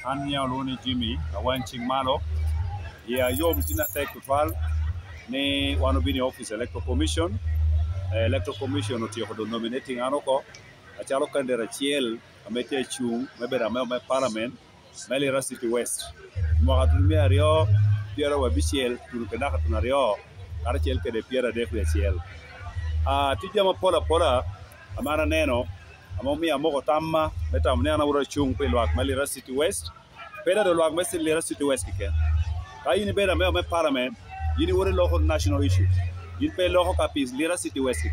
Anya Luni Jimmy, Awany Cingmalu. Yeah, Yom Tina Tech Kutwal, ne one of the office electoral commission. Electoral commission of nominating Anoko, a Chalo Kandera Chiel, a Metia Chung, maybe a member parliament, Lira City West. Mohatumia Rio, Piero Wabiciel, to Kanakatunario, Arachel de Piera de Ciel. Tijama Pola, Amara Neno, Amomi Amokotama, Metamana Ura Chung, Pilwak, Lira City West, Peda de Log Messi Lira City West. I need better member parliament, you need local national issues. You pay local capis, Lira City West.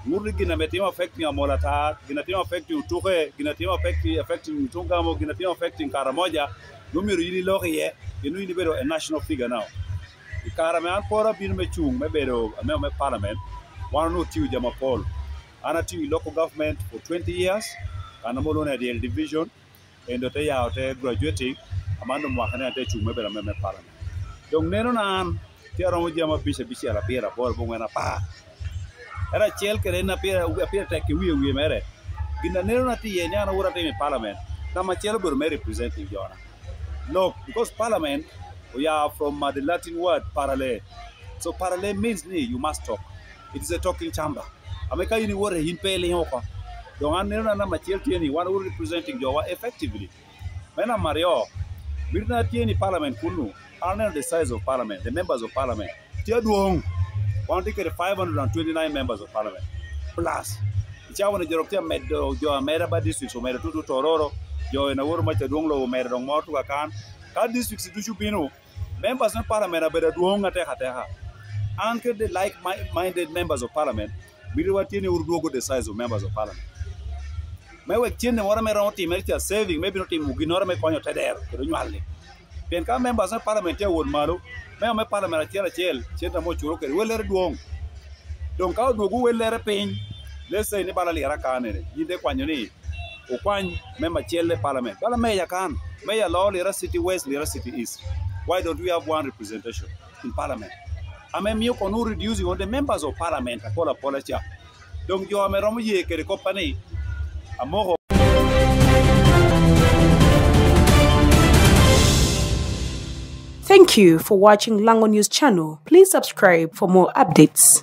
Murri gina metima affecting Amolata, Ginatima affecting Tuhe, Ginatima affecting Tungamo, Ginatima affecting Karamoja, Numiri Yini Lokie, you need better a national figure now. The Karaman Pora Bin Mechung, maybe a member parliament, one or two Jamapol, Anati local government for 20 years, and a Molona the division, and the day out there graduating, Amanda Mahana Techu, maybe a member parliament. Don't Neron, Tiara Jama Bishop Bishop appear a ball when a pa. Era Chel can appear take we marry. In the Neronati and Yana would have been in parliament. Namachel will may representing Jona. No, because parliament, we are from the Latin word parallel. So parallel means you must talk. It is a talking chamber. America you were in Pele Hoka. Don't Nerana Machel one who representing Joa effectively. Mena Mario, Mirna Tieni parliament Kunu. Are not the size of parliament, the members of parliament. Tiaduong, one ticket 529 members of parliament. Plus, Chawan Joroktia made your Meraba district, so made to Tororo, Joe in a word much a donglo, made on more to Akan. Cut districts to Chupino. Members of parliament are better doing at Teha. Anche the like minded members of parliament, Biruatini would go the size of members of parliament. May we change the watermelon team, saving, maybe not in Muginora, make on your Teder, then come members of parliament would maru, may parliament jail, Cheta Mochu, well let it go. Don't count no go let a pain. Let's say Nibala Rakan, you take one you need. Okwan, member Chile parliament. But Mayor can, Mayor Law, Lira City West, Lira City East. Why don't we have one representation in parliament? I mean, you can reduce on the members of parliament, I call a policy. Don't you have a Romuye, a company, a more. Thank you for watching Lango News channel. Please subscribe for more updates.